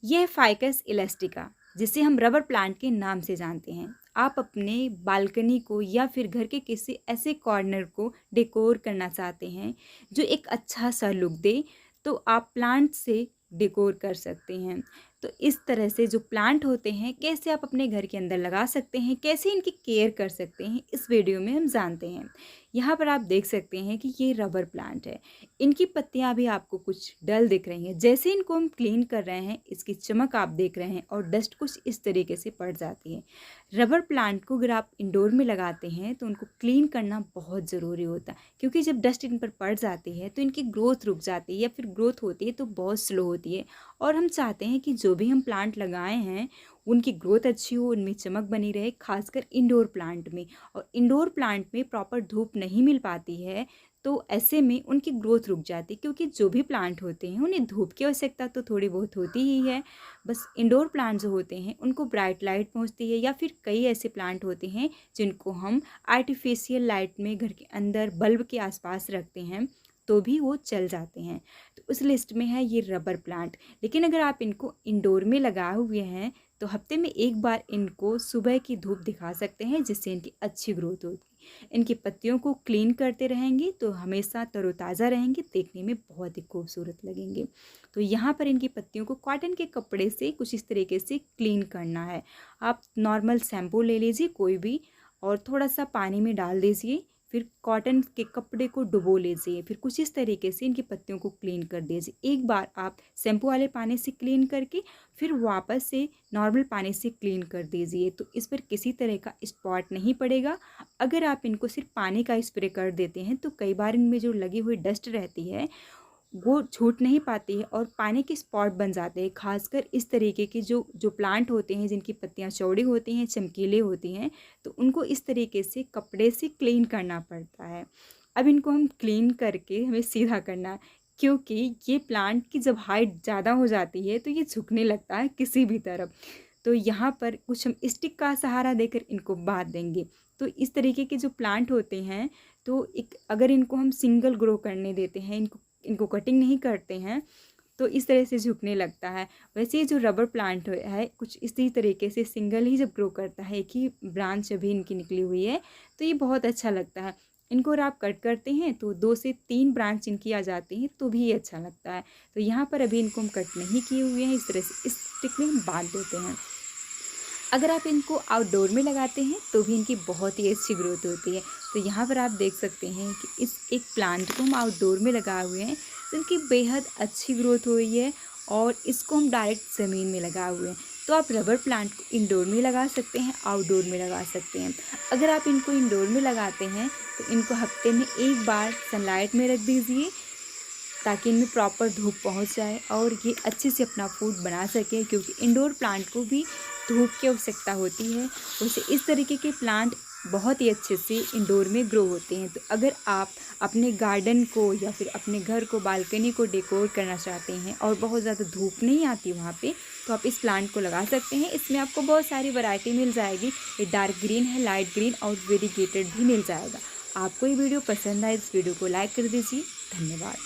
यह ficus elastica, जिसे हम रबर प्लांट के नाम से जानते हैं। आप अपने बालकनी को या फिर घर के किसी ऐसे कॉर्नर को डेकोर करना चाहते हैं जो एक अच्छा सा लुक दे, तो आप प्लांट से डेकोर कर सकते हैं। तो इस तरह से जो प्लांट होते हैं, कैसे आप अपने घर के अंदर लगा सकते हैं, कैसे इनकी केयर कर सकते हैं, इस वीडियो में हम जानते हैं। यहाँ पर आप देख सकते हैं कि ये रबर प्लांट है। इनकी पत्तियां भी आपको कुछ डल दिख रही हैं। जैसे इनको हम क्लीन कर रहे हैं, इसकी चमक आप देख रहे हैं और डस्ट कुछ इस तरीके से पड़ जाती है। रबर प्लांट को अगर आप इंडोर में लगाते हैं तो उनको क्लीन करना बहुत ज़रूरी होता है, क्योंकि जब डस्ट इन पर पड़ जाती है तो इनकी ग्रोथ रुक जाती है या फिर ग्रोथ होती है तो बहुत स्लो होती है। और हम चाहते हैं कि जो भी हम प्लांट लगाए हैं उनकी ग्रोथ अच्छी हो, उनमें चमक बनी रहे, खासकर इंडोर प्लांट में। और इंडोर प्लांट में प्रॉपर धूप नहीं मिल पाती है तो ऐसे में उनकी ग्रोथ रुक जाती है, क्योंकि जो भी प्लांट होते हैं उन्हें धूप की आवश्यकता तो थोड़ी बहुत होती ही है। बस इंडोर प्लांट जो होते हैं उनको ब्राइट लाइट पहुंचती है, या फिर कई ऐसे प्लांट होते हैं जिनको हम आर्टिफिशियल लाइट में घर के अंदर बल्ब के आसपास रखते हैं तो भी वो चल जाते हैं। तो उस लिस्ट में है ये रबर प्लांट। लेकिन अगर आप इनको इंडोर में लगाए हुए हैं तो हफ्ते में एक बार इनको सुबह की धूप दिखा सकते हैं, जिससे इनकी अच्छी ग्रोथ होगी। इनकी पत्तियों को क्लीन करते रहेंगे तो हमेशा तरोताज़ा रहेंगे, देखने में बहुत ही खूबसूरत लगेंगे। तो यहाँ पर इनकी पत्तियों को कॉटन के कपड़े से कुछ इस तरीके से क्लीन करना है। आप नॉर्मल शैम्पू ले लीजिए कोई भी, और थोड़ा सा पानी में डाल दीजिए, फिर कॉटन के कपड़े को डुबो लीजिए, फिर कुछ इस तरीके से इनकी पत्तियों को क्लीन कर दीजिए। एक बार आप शैम्पू वाले पानी से क्लीन करके फिर वापस से नॉर्मल पानी से क्लीन कर दीजिए, तो इस पर किसी तरह का स्पॉट नहीं पड़ेगा। अगर आप इनको सिर्फ पानी का स्प्रे कर देते हैं तो कई बार इनमें जो लगी हुई डस्ट रहती है वो छूट नहीं पाती है और पानी के स्पॉट बन जाते हैं। खासकर इस तरीके के जो प्लांट होते हैं जिनकी पत्तियां चौड़ी होती हैं, चमकीले होती हैं, तो उनको इस तरीके से कपड़े से क्लीन करना पड़ता है। अब इनको हम क्लीन करके हमें सीधा करना है, क्योंकि ये प्लांट की जब हाइट ज़्यादा हो जाती है तो ये झुकने लगता है किसी भी तरफ। तो यहाँ पर कुछ हम स्टिक का सहारा देकर इनको बांध देंगे। तो इस तरीके के जो प्लांट होते हैं, तो एक अगर इनको हम सिंगल ग्रो करने देते हैं, इनको इनको कटिंग नहीं करते हैं, तो इस तरह से झुकने लगता है। वैसे ये जो रबर प्लांट है कुछ इसी तरीके से सिंगल ही जब ग्रो करता है, एक ही ब्रांच अभी इनकी निकली हुई है, तो ये बहुत अच्छा लगता है। इनको अगर आप कट करते हैं तो 2 से 3 ब्रांच इनकी आ जाती हैं, तो भी ये अच्छा लगता है। तो यहाँ पर अभी इनको हम कट नहीं किए हुए हैं, इस तरह से इस स्टिक में हम बांध देते हैं। अगर आप इनको आउटडोर में लगाते हैं तो भी इनकी बहुत ही अच्छी ग्रोथ होती है। तो यहाँ पर आप देख सकते हैं कि इस एक प्लांट को हम आउटडोर में लगाए हुए हैं, तो इनकी बेहद अच्छी ग्रोथ हुई है और इसको हम डायरेक्ट ज़मीन में लगाए हुए हैं। तो आप रबर प्लांट को इंडोर में लगा सकते हैं, आउटडोर में लगा सकते हैं। अगर आप इनको इंडोर में लगाते हैं तो इनको हफ्ते में एक बार सनलाइट में रख दीजिए, ताकि इनमें प्रॉपर धूप पहुंच जाए और ये अच्छे से अपना फूड बना सके, क्योंकि इंडोर प्लांट को भी धूप की आवश्यकता होती है। वैसे इस तरीके के प्लांट बहुत ही अच्छे से इंडोर में ग्रो होते हैं। तो अगर आप अपने गार्डन को या फिर अपने घर को, बालकनी को डेकोर करना चाहते हैं और बहुत ज़्यादा धूप नहीं आती वहाँ पे, तो आप इस प्लांट को लगा सकते हैं। इसमें आपको बहुत सारी वैरायटी मिल जाएगी। ये डार्क ग्रीन है, लाइट ग्रीन और वेरीगेटेड भी मिल जाएगा। आपको ये वीडियो पसंद आए इस वीडियो को लाइक कर दीजिए। धन्यवाद।